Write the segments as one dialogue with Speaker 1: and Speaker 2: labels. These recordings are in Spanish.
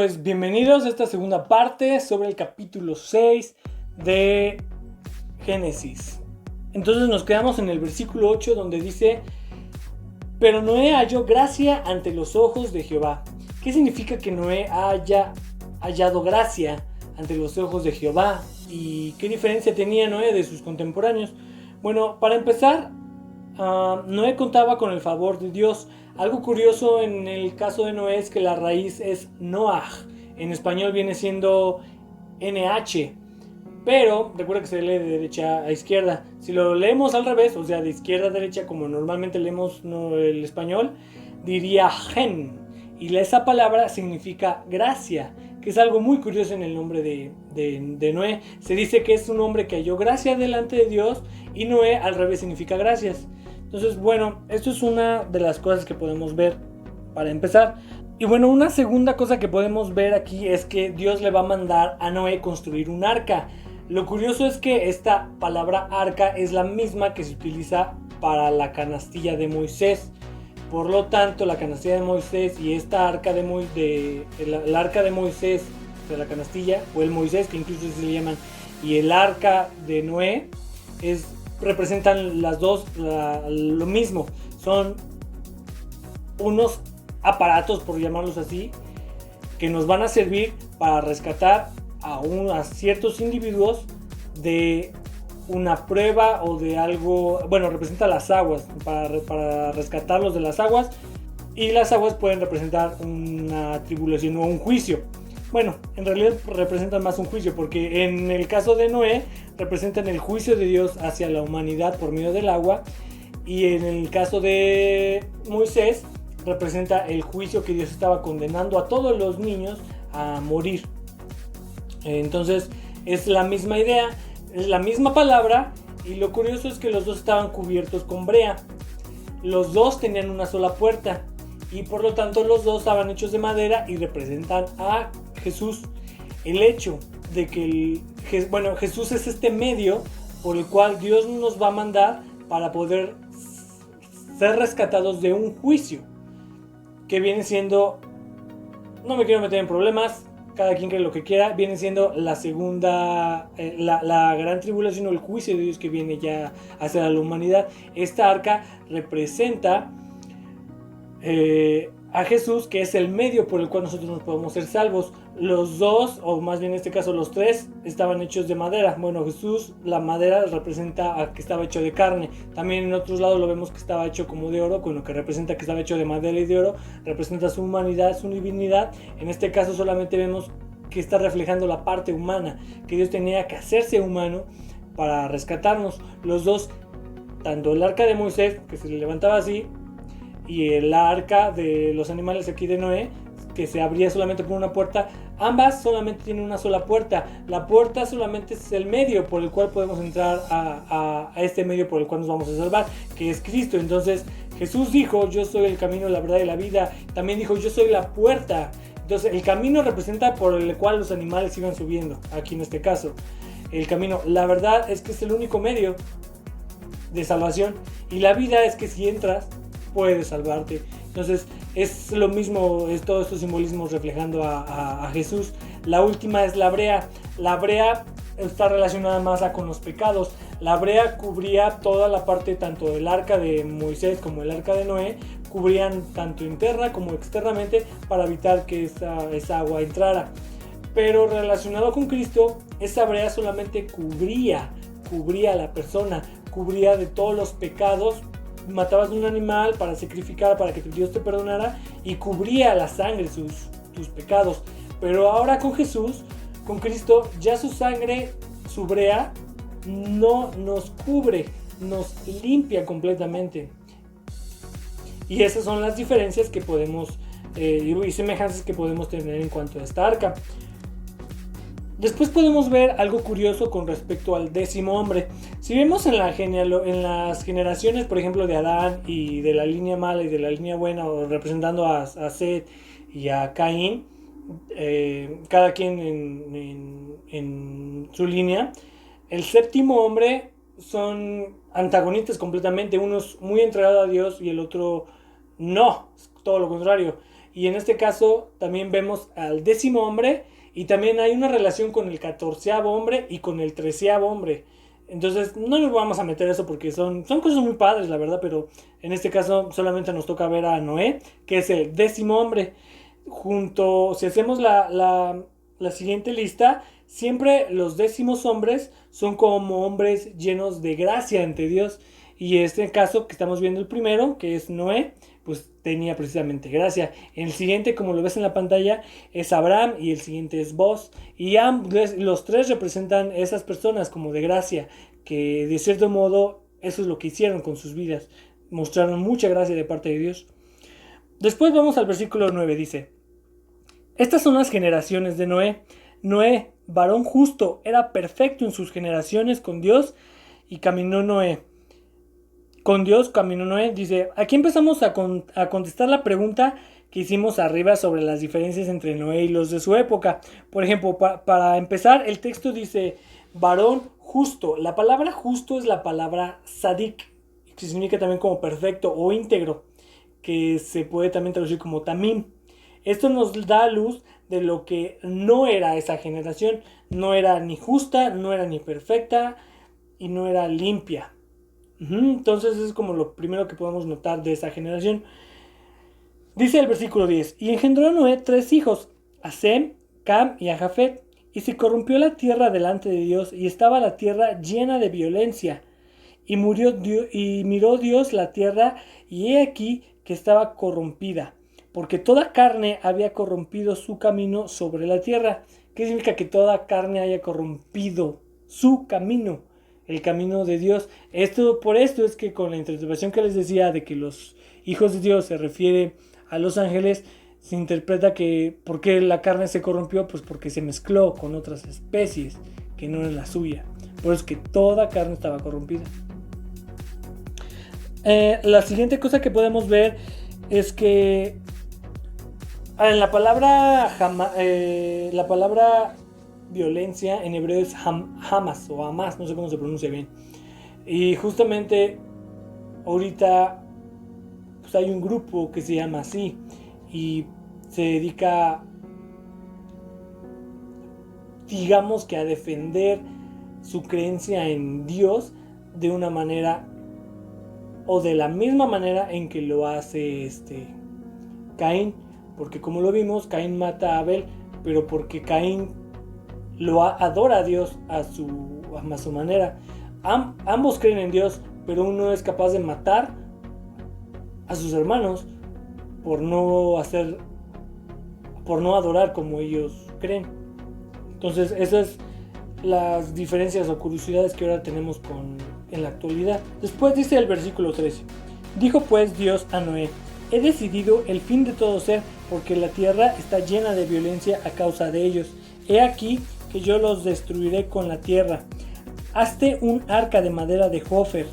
Speaker 1: pues bienvenidos a esta segunda parte sobre el capítulo 6 de Génesis. Entonces nos quedamos en el versículo 8 donde dice: pero Noé halló gracia ante los ojos de Jehová. ¿Qué significa que Noé haya hallado gracia ante los ojos de Jehová? ¿Y qué diferencia tenía Noé de sus contemporáneos? Bueno, para empezar, Noé contaba con el favor de Dios. Algo curioso en el caso de Noé es que la raíz es Noah. En español viene siendo NH. Pero recuerda que se lee de derecha a izquierda. Si lo leemos al revés, o sea de izquierda a derecha como normalmente leemos el español, diría gen. Y esa palabra significa gracia, que es algo muy curioso en el nombre de Noé. Se dice que es un hombre que halló gracia delante de Dios, y Noé al revés significa gracias. Entonces, bueno, esto es una de las cosas que podemos ver para empezar. Y bueno, una segunda cosa que podemos ver aquí es que Dios le va a mandar a Noé construir un arca. Lo curioso es que esta palabra arca es la misma que se utiliza para la canastilla de Moisés. Por lo tanto, la canastilla de Moisés y esta arca el arca de Moisés, de la canastilla, o el Moisés, que incluso se le llaman, y el arca de Noé, representan las dos lo mismo. Son unos aparatos, por llamarlos así, que nos van a servir para rescatar a ciertos individuos de una prueba o de algo. Bueno, representa las aguas, para rescatarlos de las aguas, y las aguas pueden representar una tribulación o un juicio. Bueno, en realidad representan más un juicio, porque en el caso de Noé representan el juicio de Dios hacia la humanidad por medio del agua, y en el caso de Moisés representa el juicio que Dios estaba condenando a todos los niños a morir. Entonces es la misma idea, es la misma palabra, y lo curioso es que los dos estaban cubiertos con brea. Los dos tenían una sola puerta, y por lo tanto los dos estaban hechos de madera y representan a Jesús. El hecho de que Jesús es este medio por el cual Dios nos va a mandar para poder ser rescatados de un juicio que viene siendo, no me quiero meter en problemas, cada quien cree lo que quiera, viene siendo la segunda, la gran tribulación o el juicio de Dios que viene ya hacia la humanidad. Esta arca representa a Jesús, que es el medio por el cual nosotros nos podemos ser salvos. Los dos, o más bien en este caso los tres, estaban hechos de madera. Bueno, Jesús, la madera representa a que estaba hecho de carne. También en otros lados lo vemos que estaba hecho como de oro, con lo que representa que estaba hecho de madera y de oro. Representa su humanidad, su divinidad. En este caso solamente vemos que está reflejando la parte humana, que Dios tenía que hacerse humano para rescatarnos. Los dos, tanto el arca de Moisés, que se le levantaba así, y el arca de los animales aquí de Noé, que se abría solamente por una puerta, ambas solamente tienen una sola puerta. La puerta solamente es el medio por el cual podemos entrar a este medio por el cual nos vamos a salvar, que es Cristo. Entonces Jesús dijo: yo soy el camino, la verdad y la vida. También dijo: yo soy la puerta. Entonces el camino representa por el cual los animales iban subiendo, aquí en este caso el camino. La verdad es que es el único medio de salvación, y la vida es que si entras puedes salvarte. Entonces es lo mismo, es todos estos simbolismos reflejando a Jesús. La última es la brea. La brea está relacionada más con los pecados. La brea cubría toda la parte, tanto del arca de Moisés como el arca de Noé, cubrían tanto interna como externamente para evitar que esa agua entrara. Pero relacionado con Cristo, esa brea solamente cubría a la persona, cubría de todos los pecados. Matabas un animal para sacrificar, para que Dios te perdonara, y cubría la sangre tus pecados. Pero ahora con Jesús, con Cristo, ya su sangre, su brea, no nos cubre, nos limpia completamente. Y esas son las diferencias que podemos y semejanzas que podemos tener en cuanto a esta arca. Después podemos ver algo curioso con respecto al 10º hombre. Si vemos en las generaciones, por ejemplo, de Adán y de la línea mala y de la línea buena, o representando a Set y a Caín, cada quien en su línea, el 7º hombre son antagonistas completamente. Uno es muy entregado a Dios y el otro no, todo lo contrario. y en este caso también vemos al 10º hombre, y también hay una relación con el 14º hombre y con el 13º hombre. Entonces no nos vamos a meter eso porque son cosas muy padres, la verdad, pero en este caso solamente nos toca ver a Noé, que es el 10º hombre. Si hacemos la siguiente lista, siempre los 10º hombres son como hombres llenos de gracia ante Dios. Y en este caso que estamos viendo el primero, que es Noé, pues tenía precisamente gracia. El siguiente, como lo ves en la pantalla, es Abraham, y el siguiente es Boz. Y los tres representan esas personas como de gracia, que de cierto modo eso es lo que hicieron con sus vidas. Mostraron mucha gracia de parte de Dios. Después vamos al versículo 9, dice: estas son las generaciones de Noé. Noé, varón justo, era perfecto en sus generaciones con Dios, y caminó Noé. Con Dios caminó Noé. Dice, aquí empezamos a contestar la pregunta que hicimos arriba sobre las diferencias entre Noé y los de su época. Por ejemplo, para empezar, el texto dice varón justo. La palabra justo es la palabra sadik, que significa también como perfecto o íntegro, que se puede también traducir como tamim. Esto nos da luz de lo que no era esa generación. No era ni justa, no era ni perfecta y no era limpia. Entonces es como lo primero que podemos notar de esa generación. Dice el versículo 10: y engendró Noé 3 hijos, a Sem, Cam y a Jafet. Y se corrompió la tierra delante de Dios, y estaba la tierra llena de violencia. Y miró Dios la tierra, y he aquí que estaba corrompida, porque toda carne había corrompido su camino sobre la tierra. ¿Qué significa que toda carne haya corrompido su camino? El camino de Dios. Por esto es que con la interpretación que les decía de que los hijos de Dios se refiere a los ángeles, se interpreta que ¿por qué la carne se corrompió? Pues porque se mezcló con otras especies que no eran la suya. Por eso es que toda carne estaba corrompida. La siguiente cosa que podemos ver es que en la palabra violencia en hebreo es Hamas o Hamas, no sé cómo se pronuncia bien. Y justamente ahorita pues hay un grupo que se llama así y se dedica, digamos que a defender su creencia en Dios de una manera o de la misma manera en que lo hace Caín, porque como lo vimos, Caín mata a Abel, pero porque Caín adora a Dios a su manera. Ambos creen en Dios, pero uno es capaz de matar a sus hermanos por no adorar como ellos creen. Entonces esas las diferencias o curiosidades que ahora tenemos en la actualidad. Después dice el versículo 13: dijo pues Dios a Noé: he decidido el fin de todo ser, porque la tierra está llena de violencia a causa de ellos. He aquí que yo los destruiré con la tierra. Hazte un arca de madera de Jofer.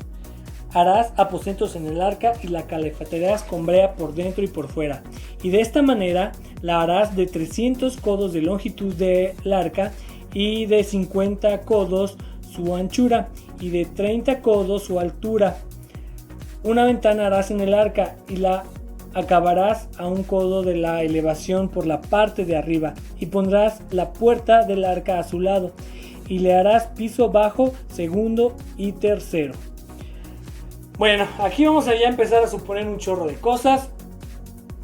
Speaker 1: Harás aposentos en el arca y la calefatearás con brea por dentro y por fuera. Y de esta manera la harás de 300 codos de longitud del arca y de 50 codos su anchura y de 30 codos su altura. Una ventana harás en el arca y la acabarás a 1 codo de la elevación por la parte de arriba, y pondrás la puerta del arca a su lado, y le harás piso bajo, segundo y tercero. Bueno, aquí vamos a ya empezar a suponer un chorro de cosas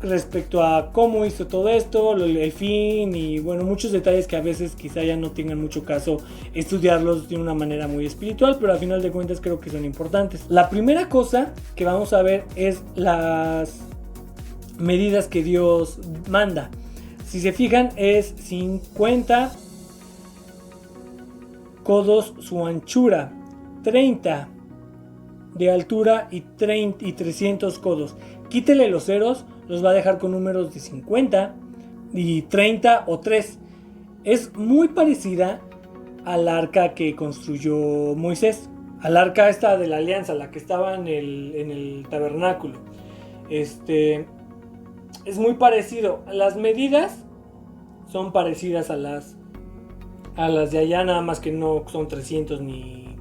Speaker 1: respecto a cómo hizo todo esto, el fin y bueno, muchos detalles que a veces quizá ya no tengan mucho caso estudiarlos de una manera muy espiritual, pero al final de cuentas creo que son importantes. La primera cosa que vamos a ver es las medidas que Dios manda. Si se fijan, es 50 codos su anchura, 30 de altura y 300 codos. Quítele los ceros, los va a dejar con números de 50 y 30 o 3. Es muy parecida al arca que construyó Moisés, al arca esta de la alianza, la que estaba en el tabernáculo. Es muy parecido. Las medidas son parecidas a las de allá, nada más que no son 300 ni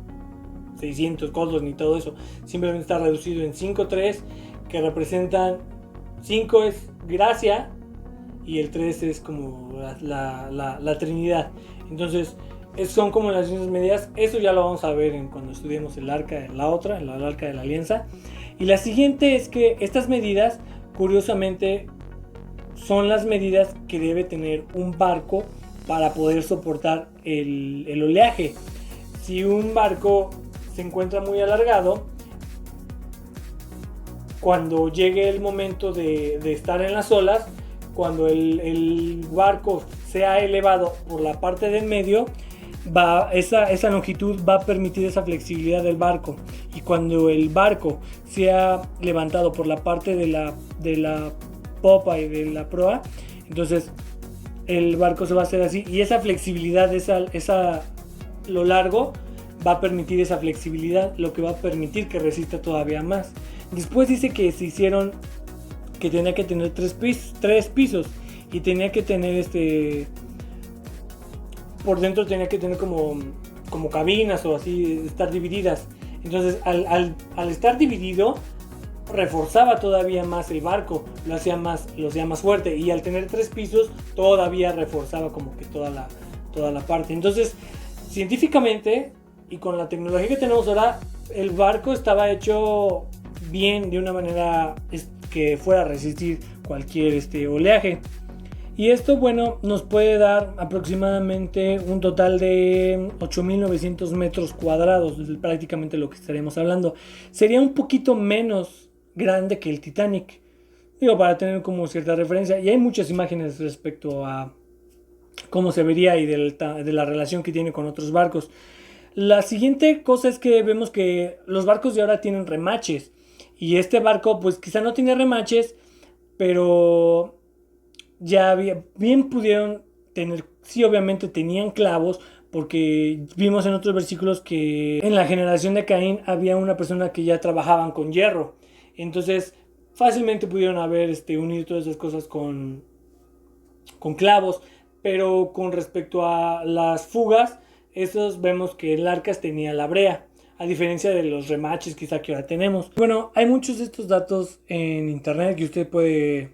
Speaker 1: 600 codos ni todo eso. Simplemente está reducido en 5, 3, que representan 5 es gracia y el 3 es como la Trinidad. Entonces son como las mismas medidas. Eso ya lo vamos a ver cuando estudiemos el arca, el arca de la alianza. Y la siguiente es que estas medidas, curiosamente, son las medidas que debe tener un barco para poder soportar el oleaje. Si un barco se encuentra muy alargado, cuando llegue el momento de estar en las olas, cuando el barco sea elevado por la parte del medio, esa longitud va a permitir esa flexibilidad del barco. Y cuando el barco sea levantado por la parte de la popa y de la proa, entonces el barco se va a hacer así, y esa flexibilidad, lo largo va a permitir esa flexibilidad, lo que va a permitir que resista todavía más. Después dice que que tenía que tener tres pisos y tenía que tener por dentro tenía que tener como cabinas o así, estar divididas. Entonces al estar dividido, reforzaba todavía más el barco, lo hacía más fuerte, y al tener 3 pisos todavía reforzaba como que toda la parte. Entonces, científicamente y con la tecnología que tenemos ahora, el barco estaba hecho bien, de una manera que fuera a resistir cualquier oleaje. Y esto, bueno, nos puede dar aproximadamente un total de 8.900 metros cuadrados, es prácticamente lo que estaremos hablando. Sería un poquito menos grande que el Titanic, digo, para tener como cierta referencia. Y hay muchas imágenes respecto a cómo se vería y de la relación que tiene con otros barcos. La siguiente cosa es que vemos que los barcos de ahora tienen remaches, y este barco pues quizá no tiene remaches, pero ya bien pudieron tener, sí, obviamente tenían clavos, porque vimos en otros versículos que en la generación de Caín había una persona que ya trabajaban con hierro. Entonces fácilmente pudieron haber unido todas esas cosas con clavos. Pero con respecto a las fugas, esos vemos que el arca tenía la brea, a diferencia de los remaches quizá que ahora tenemos. Bueno, hay muchos de estos datos en internet que usted puede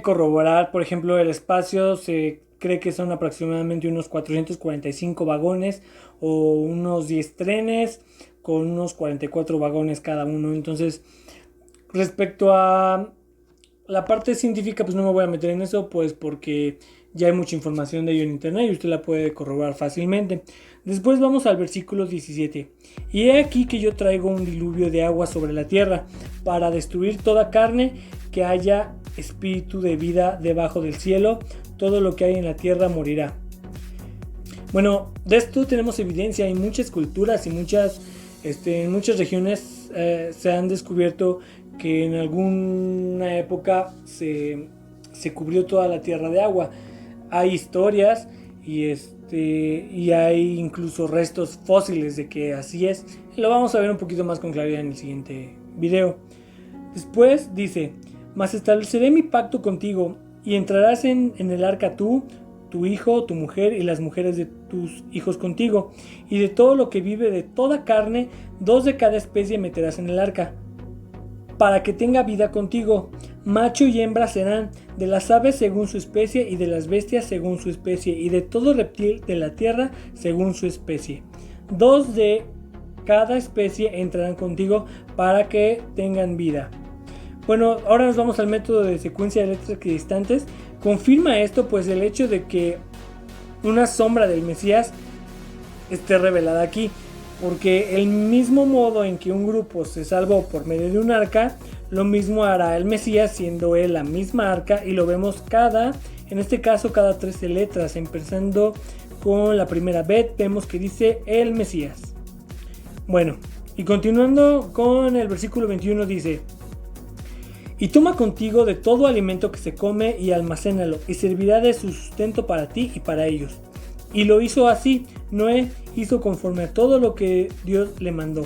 Speaker 1: corroborar. Por ejemplo, el espacio se cree que son aproximadamente unos 445 vagones o unos 10 trenes con unos 44 vagones cada uno. Entonces, respecto a la parte científica, pues no me voy a meter en eso, pues porque ya hay mucha información de ello en internet y usted la puede corroborar fácilmente. Después vamos al versículo 17. Y he aquí que yo traigo un diluvio de agua sobre la tierra para destruir toda carne que haya espíritu de vida debajo del cielo. Todo lo que hay en la tierra morirá. Bueno, de esto tenemos evidencia. Hay muchas culturas y en muchas regiones se han descubierto que en alguna época se cubrió toda la tierra de agua. Hay historias y hay incluso restos fósiles de que así es. Lo vamos a ver un poquito más con claridad en el siguiente video. Después dice: mas estableceré mi pacto contigo, y entrarás en el arca tú, tu hijo, tu mujer y las mujeres de tus hijos contigo, y de todo lo que vive de toda carne, 2 de cada especie meterás en el arca, para que tenga vida contigo. Macho y hembra serán, de las aves según su especie, y de las bestias según su especie, y de todo reptil de la tierra según su especie. 2 de cada especie entrarán contigo para que tengan vida. Bueno, ahora nos vamos al método de secuencia de letras equidistantes. Confirma esto pues el hecho de que una sombra del Mesías esté revelada aquí, porque el mismo modo en que un grupo se salvó por medio de un arca, lo mismo hará el Mesías, siendo él la misma arca, y lo vemos en este caso cada 13 letras. Empezando con la primera Bet, vemos que dice el Mesías. Bueno, y continuando con el versículo 21 dice: y toma contigo de todo alimento que se come y almacénalo, y servirá de sustento para ti y para ellos. Y lo hizo así. Noé hizo conforme a todo lo que Dios le mandó.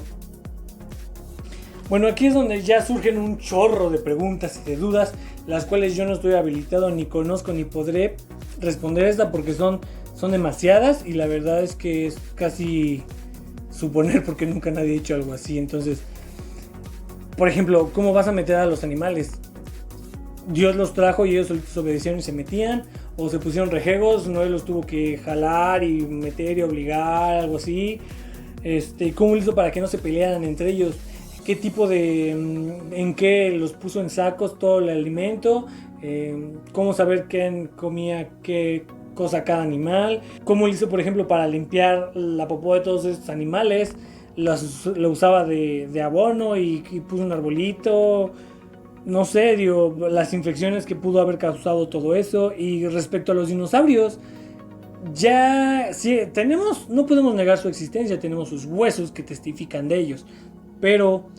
Speaker 1: Bueno, aquí es donde ya surgen un chorro de preguntas y de dudas, las cuales yo no estoy habilitado, ni conozco, ni podré responder esta, porque son demasiadas, y la verdad es que es casi suponer, porque nunca nadie ha hecho algo así. Entonces, por ejemplo, ¿cómo vas a meter a los animales? Dios los trajo y ellos solitos obedecieron y se metían, o se pusieron rejegos, Noé los tuvo que jalar y meter y obligar, algo así. ¿Cómo lo hizo para que no se pelearan entre ellos? ¿Qué tipo de, en qué los puso en sacos todo el alimento? ¿Cómo saber quién comía qué cosa cada animal? ¿Cómo lo hizo, por ejemplo, para limpiar la popó de todos estos animales? Lo usaba de abono y puso un arbolito. No sé, digo, las infecciones que pudo haber causado todo eso. Y respecto a los dinosaurios, ya sí, no podemos negar su existencia, tenemos sus huesos que testifican de ellos. Pero,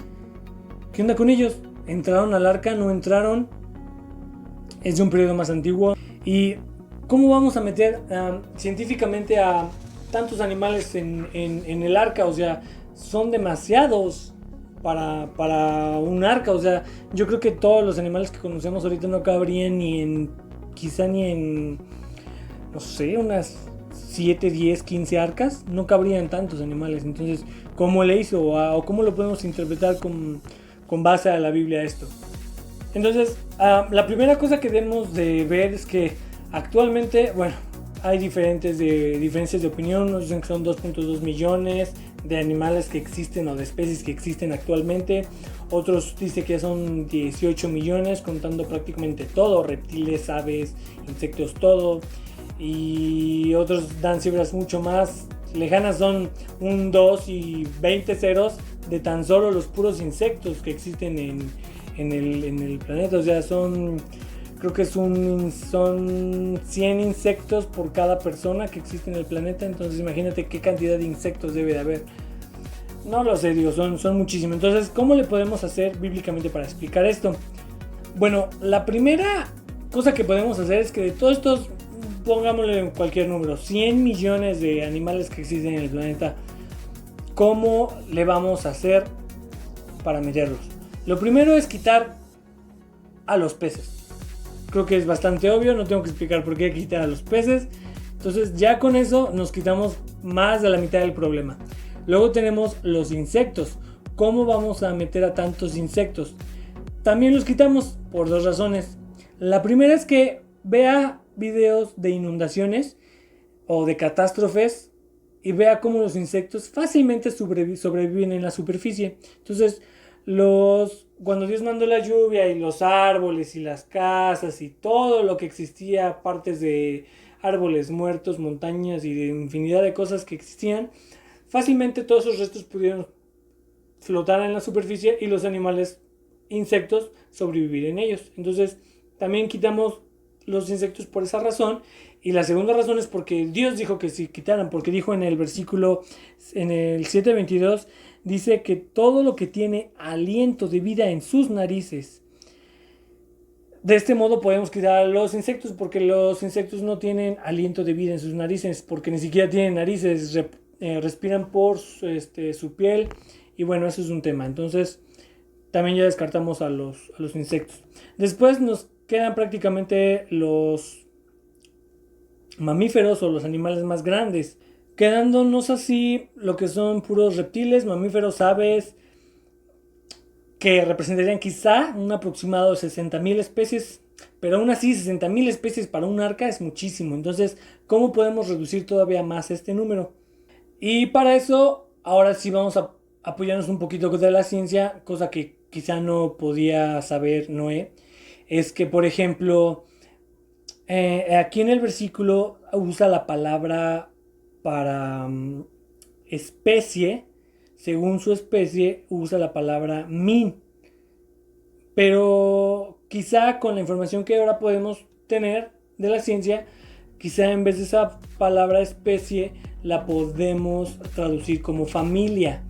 Speaker 1: ¿qué onda con ellos? ¿Entraron al arca? ¿No entraron? Es de un periodo más antiguo. ¿Y cómo vamos a meter científicamente a tantos animales en el arca? O sea, son demasiados para un arca. O sea, yo creo que todos los animales que conocemos ahorita no cabrían quizá ni en, no sé, unas 7, 10, 15 arcas. No cabrían tantos animales. Entonces, ¿cómo le hizo? ¿O cómo lo podemos interpretar con base a la Biblia esto? Entonces, la primera cosa que debemos de ver es que actualmente, bueno, hay diferencias de opinión. Unos dicen que son 2.2 millones de animales que existen o de especies que existen actualmente. Otros dicen que son 18 millones, contando prácticamente todo: reptiles, aves, insectos, todo. Y otros dan cifras mucho más lejanas, son un 2 y 20 ceros de tan solo los puros insectos que existen en el planeta. O sea, creo que son 100 insectos por cada persona que existe en el planeta. Entonces imagínate qué cantidad de insectos debe de haber. No lo sé, digo, son muchísimos. Entonces, ¿cómo le podemos hacer bíblicamente para explicar esto? Bueno, la primera cosa que podemos hacer es que de todos estos, pongámosle en cualquier número, 100 millones de animales que existen en el planeta, ¿cómo le vamos a hacer para meterlos? Lo primero es quitar a los peces. Creo que es bastante obvio, no tengo que explicar por qué quitar a los peces. Entonces ya con eso nos quitamos más de la mitad del problema. Luego tenemos los insectos. ¿Cómo vamos a meter a tantos insectos? También los quitamos por dos razones. La primera es que vea videos de inundaciones o de catástrofes y vea cómo los insectos fácilmente sobreviven en la superficie. Entonces, cuando Dios mandó la lluvia y los árboles y las casas y todo lo que existía, partes de árboles muertos, montañas y de infinidad de cosas que existían, fácilmente todos esos restos pudieron flotar en la superficie y los animales, insectos, sobrevivir en ellos. Entonces, también quitamos los insectos por esa razón. Y la segunda razón es porque Dios dijo que si quitaran, porque dijo en el versículo, en el 7:22, dice que todo lo que tiene aliento de vida en sus narices. De este modo podemos quitar los insectos, porque los insectos no tienen aliento de vida en sus narices, porque ni siquiera tienen narices, respiran por su piel. Y bueno, eso es un tema. Entonces, también ya descartamos a los insectos. Después nos quedan prácticamente los mamíferos o los animales más grandes, quedándonos así lo que son puros reptiles, mamíferos, aves, que representarían quizá un aproximado de 60,000 especies. Pero aún así, 60,000 especies para un arca es muchísimo. Entonces, ¿cómo podemos reducir todavía más este número? Y para eso, ahora sí vamos a apoyarnos un poquito de la ciencia, cosa que quizá no podía saber Noé. Es que, por ejemplo, aquí en el versículo usa la palabra para especie. Según su especie, usa la palabra min. Pero quizá con la información que ahora podemos tener de la ciencia, quizá en vez de esa palabra especie, la podemos traducir como familia.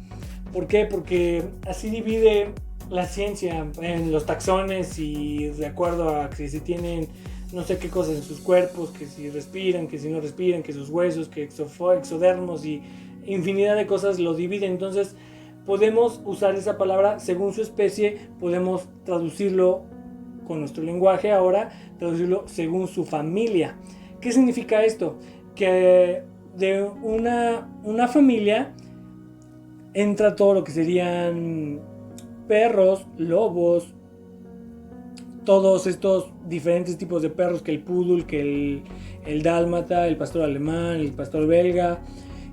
Speaker 1: ¿Por qué? Porque así divide la ciencia en los taxones, y de acuerdo a que si tienen no sé qué cosas en sus cuerpos, que si respiran, que si no respiran, que sus huesos, que exodermos y infinidad de cosas lo dividen. Entonces podemos usar esa palabra según su especie, podemos traducirlo con nuestro lenguaje ahora, traducirlo según su familia. ¿Qué significa esto? Que de una familia entra todo lo que serían perros, lobos, todos estos diferentes tipos de perros, que el poodle, que el dálmata, el pastor alemán, el pastor belga,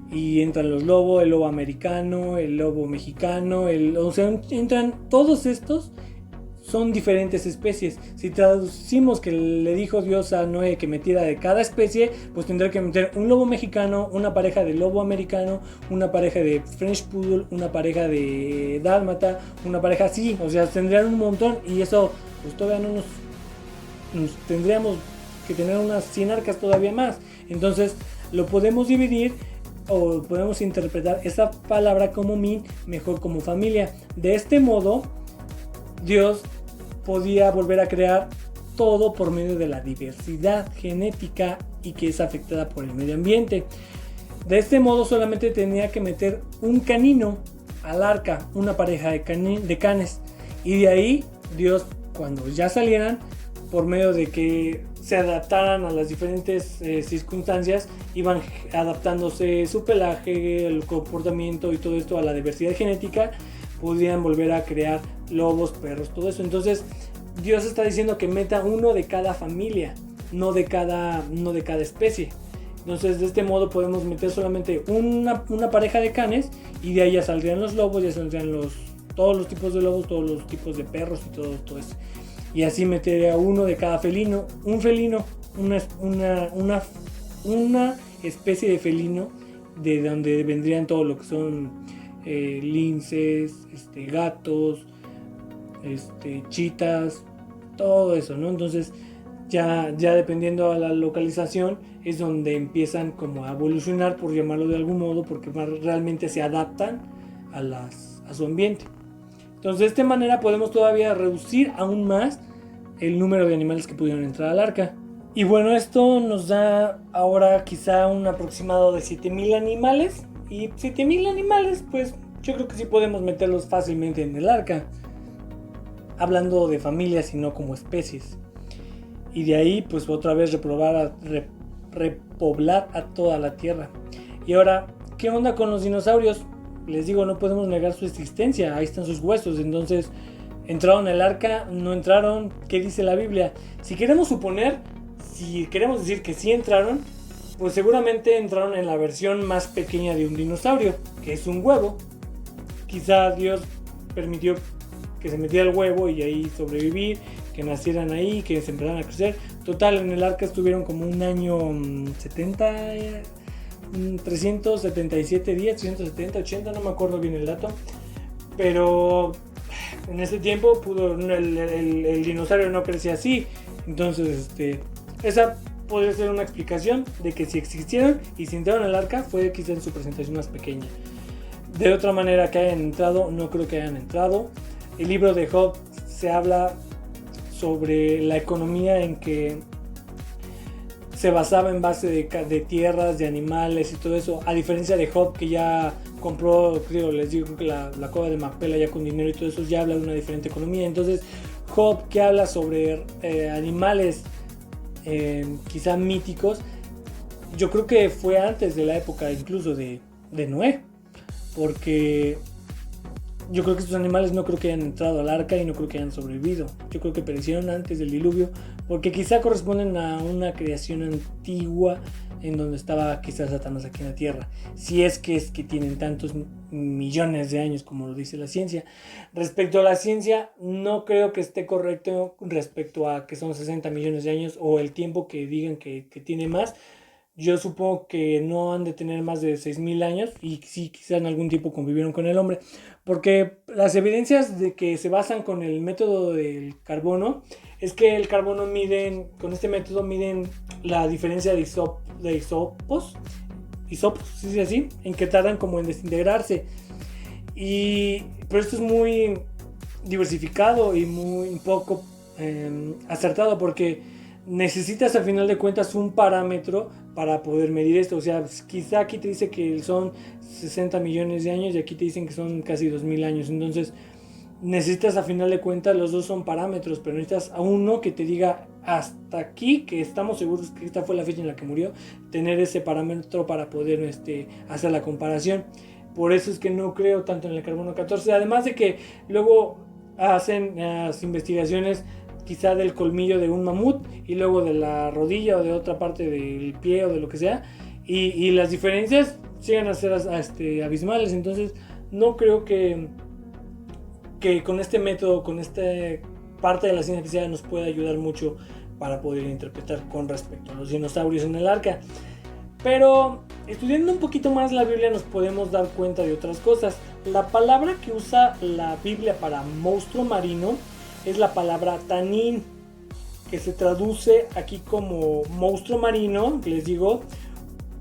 Speaker 1: y entran los lobos, el lobo americano, el lobo mexicano, o sea, entran todos estos. Son diferentes especies. Si traducimos que le dijo Dios a Noé que metiera de cada especie, pues tendrá que meter un lobo mexicano, una pareja de lobo americano, una pareja de French Poodle, una pareja de dálmata, una pareja así. O sea, tendrían un montón, y eso pues todavía no nos tendríamos que tener unas 100 arcas todavía más. Entonces lo podemos dividir o podemos interpretar esa palabra como min, mejor como familia. De este modo Dios podía volver a crear todo por medio de la diversidad genética y que es afectada por el medio ambiente. De este modo solamente tenía que meter un canino al arca, una pareja de canes, y de ahí Dios, cuando ya salieran, por medio de que se adaptaran a las diferentes circunstancias, iban adaptándose su pelaje, el comportamiento y todo esto a la diversidad genética, podían volver a crear lobos, perros, todo eso. Entonces Dios está diciendo que meta uno de cada familia, no de cada especie. Entonces de este modo podemos meter solamente una pareja de canes, y de ahí ya saldrían los lobos, ya saldrían todos los tipos de lobos, todos los tipos de perros y todo eso. Y así metería uno de cada felino. Un felino, una especie de felino, de donde vendrían todo lo que son linces, gatos, chitas, todo eso, ¿no? Entonces ya dependiendo a la localización es donde empiezan como a evolucionar, por llamarlo de algún modo, porque realmente se adaptan a su ambiente. Entonces de esta manera podemos todavía reducir aún más el número de animales que pudieron entrar al arca. Y bueno, esto nos da ahora quizá un aproximado de 7,000 animales. Y 7,000 animales, pues yo creo que sí podemos meterlos fácilmente en el arca, hablando de familias y no como especies. Y de ahí pues otra vez repoblar a toda la tierra. Y ahora, ¿qué onda con los dinosaurios? Les digo, no podemos negar su existencia, ahí están sus huesos. Entonces, ¿entraron al arca? ¿No entraron? ¿Qué dice la Biblia? Si queremos decir que sí entraron, pues seguramente entraron en la versión más pequeña de un dinosaurio, que es un huevo. Quizá Dios permitió que se metiera el huevo y ahí sobrevivir, que nacieran ahí, que se empezaran a crecer. Total, en el arca estuvieron como un año 377 días, 370, 80, no me acuerdo bien el dato. Pero en ese tiempo el dinosaurio no crecía así. Entonces, esa podría ser una explicación de que si existieron y si entraron al arca fue quizá en su presentación más pequeña. De otra manera que hayan entrado, no creo que hayan entrado. El libro de Job se habla sobre la economía en que se basaba en base de tierras, de animales y todo eso, a diferencia de Job, que ya compró, creo, les digo que la cueva de Macpela ya con dinero y todo eso, ya habla de una diferente economía. Entonces Job, que habla sobre animales quizá míticos, yo creo que fue antes de la época incluso de Noé, porque yo creo que estos animales no creo que hayan entrado al arca y no creo que hayan sobrevivido. Yo creo que perecieron antes del diluvio, porque quizá corresponden a una creación antigua en donde estaba quizás Satanás aquí en la tierra, si es que tienen tantos millones de años como lo dice la ciencia. Respecto a la ciencia, no creo que esté correcto respecto a que son 60 millones de años o el tiempo que digan que tiene más. Yo supongo que no han de tener más de 6,000 años, y sí, quizás en algún tiempo convivieron con el hombre, porque las evidencias de que se basan con el método del carbono es que el carbono con este método miden la diferencia de isopos, ¿sí es así? En que tardan como en desintegrarse. Pero esto es muy diversificado y muy poco acertado, porque necesitas al final de cuentas un parámetro para poder medir esto. O sea, quizá aquí te dice que son 60 millones de años y aquí te dicen que son casi 2,000 años. Entonces necesitas, a final de cuentas, los dos son parámetros, pero necesitas a uno que te diga hasta aquí, que estamos seguros que esta fue la fecha en la que murió, tener ese parámetro para poder hacer la comparación. Por eso es que no creo tanto en el carbono 14, además de que luego hacen las investigaciones quizá del colmillo de un mamut y luego de la rodilla o de otra parte del pie o de lo que sea, y las diferencias llegan a ser abismales. Entonces no creo que con este método, con esta parte de la ciencia ficción nos puede ayudar mucho para poder interpretar con respecto a los dinosaurios en el arca. Pero estudiando un poquito más la Biblia nos podemos dar cuenta de otras cosas. La palabra que usa la Biblia para monstruo marino es la palabra tanín, que se traduce aquí como monstruo marino, que les digo,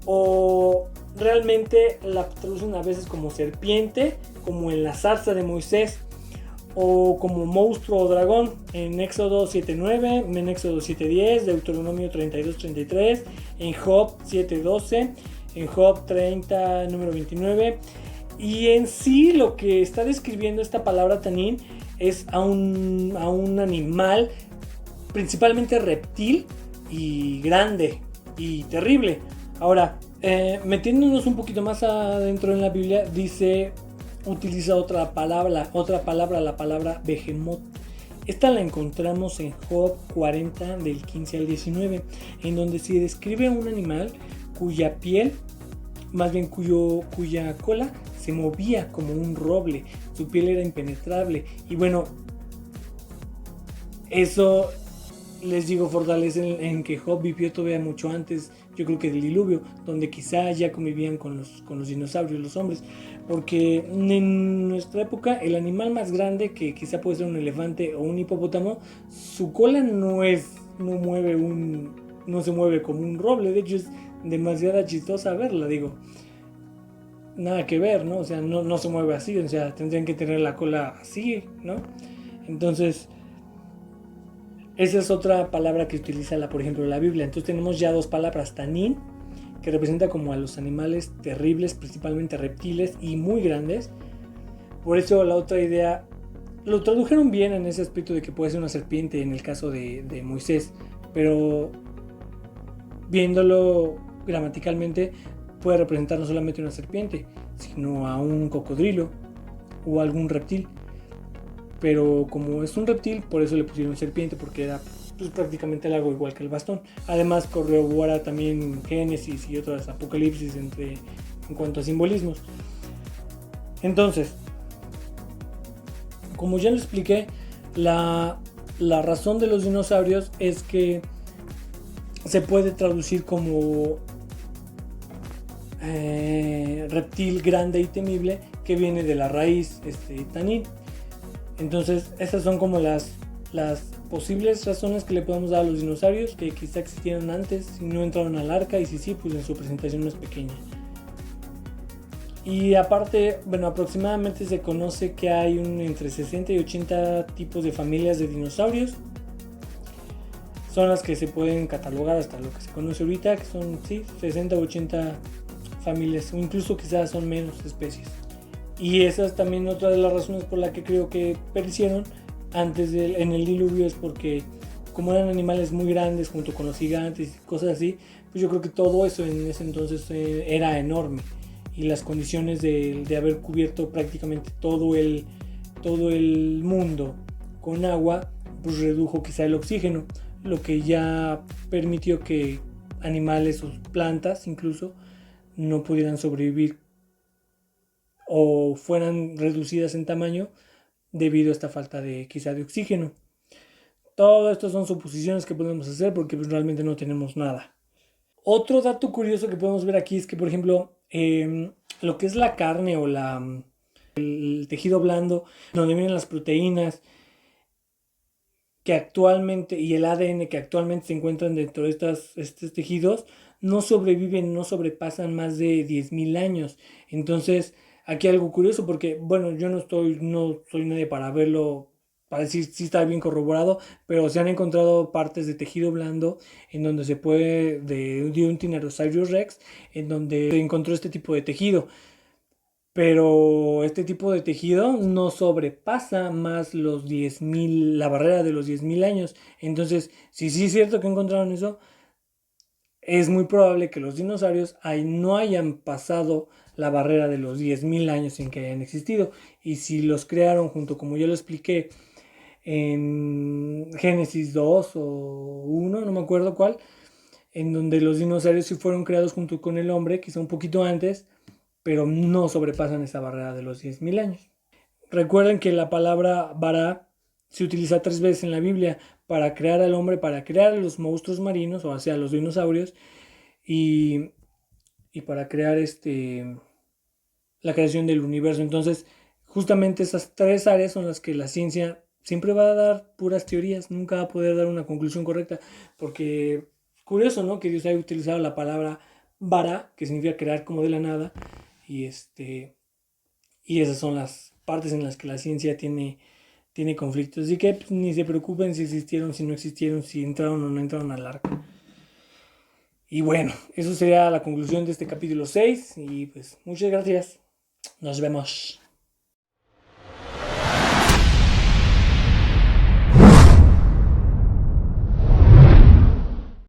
Speaker 1: o realmente la traducen a veces como serpiente, como en la zarza de Moisés, o como monstruo o dragón en Éxodo 7:9, en Éxodo 7:10, Deuteronomio 32:33, en Job 7:12, en Job 30, número 29. Y en sí lo que está describiendo esta palabra tanín es a un animal principalmente reptil y grande y terrible. Ahora, metiéndonos un poquito más adentro en la Biblia, utiliza otra palabra, la palabra behemoth. Esta la encontramos en Job 40 del 15 al 19, en donde se describe un animal cuya piel, más bien cuya cola se movía como un roble, su piel era impenetrable. Y bueno, eso les digo, fortalece en que Job vivió todavía mucho antes, yo creo que del diluvio, donde quizá ya convivían con los dinosaurios, los hombres. Porque en nuestra época el animal más grande, que quizá puede ser un elefante o un hipopótamo, su cola no se mueve como un roble. De hecho es demasiado chistosa verla, digo. Nada que ver, ¿no? O sea, no se mueve así, o sea, tendrían que tener la cola así, ¿no? Entonces, esa es otra palabra que utiliza, por ejemplo, la Biblia. Entonces tenemos ya dos palabras, tanín, que representa como a los animales terribles, principalmente reptiles y muy grandes. Por eso la otra idea lo tradujeron bien en ese aspecto de que puede ser una serpiente en el caso de Moisés, pero viéndolo gramaticalmente puede representar no solamente una serpiente, sino a un cocodrilo o algún reptil. Pero como es un reptil, por eso le pusieron serpiente, porque era pues, prácticamente algo igual que el bastón. Además corrobora también Génesis y otras Apocalipsis en cuanto a simbolismos. Entonces, como ya lo expliqué, la razón de los dinosaurios es que se puede traducir como reptil grande y temible, que viene de la raíz tanín. Entonces esas son como las posibles razones que le podemos dar a los dinosaurios, que quizá existieron antes, si no entraron al arca, y si sí, pues en su presentación más pequeña. Y aparte, bueno, aproximadamente se conoce que hay entre 60 y 80 tipos de familias de dinosaurios. Son las que se pueden catalogar hasta lo que se conoce ahorita, que son 60 o 80 familias, o incluso quizás son menos especies. Y esa es también otra de las razones por la que creo que perecieron en el diluvio, es porque como eran animales muy grandes junto con los gigantes y cosas así, pues yo creo que todo eso en ese entonces era enorme, y las condiciones de haber cubierto prácticamente todo el mundo con agua, pues redujo quizá el oxígeno, lo que ya permitió que animales o plantas incluso no pudieran sobrevivir o fueran reducidas en tamaño debido a esta falta de quizá de oxígeno. Todo esto son suposiciones que podemos hacer porque pues, realmente no tenemos nada. Otro dato curioso que podemos ver aquí es que, por ejemplo, lo que es la carne o el tejido blando, donde vienen las proteínas que actualmente y el ADN que actualmente se encuentran dentro de estos tejidos, no sobreviven, no sobrepasan más de 10.000 años. Entonces, aquí algo curioso, porque bueno, yo no soy nadie para verlo, para decir si está bien corroborado, pero se han encontrado partes de tejido blando en donde se puede, de un Tyrannosaurus Rex, en donde se encontró este tipo de tejido. Pero este tipo de tejido no sobrepasa más los 10.000, la barrera de los 10.000 años. Entonces, si sí es cierto que encontraron eso, es muy probable que los dinosaurios no hayan pasado la barrera de los 10.000 años en que hayan existido. Y si los crearon junto, como yo lo expliqué, en Génesis 2 o 1, no me acuerdo cuál, en donde los dinosaurios sí fueron creados junto con el hombre, quizá un poquito antes, pero no sobrepasan esa barrera de los 10.000 años. Recuerden que la palabra bara se utiliza 3 veces en la Biblia para crear al hombre, para crear a los monstruos marinos, o sea, los dinosaurios, y, y para crear la creación del universo. Entonces, justamente esas 3 áreas son las que la ciencia siempre va a dar puras teorías, nunca va a poder dar una conclusión correcta, porque curioso, ¿no? Que Dios haya utilizado la palabra bara, que significa crear como de la nada, y y esas son las partes en las que la ciencia tiene conflictos. Así que pues, ni se preocupen si existieron, si no existieron, si entraron o no entraron al arca. Y bueno, eso sería la conclusión de este capítulo 6. Y pues muchas gracias. Nos vemos.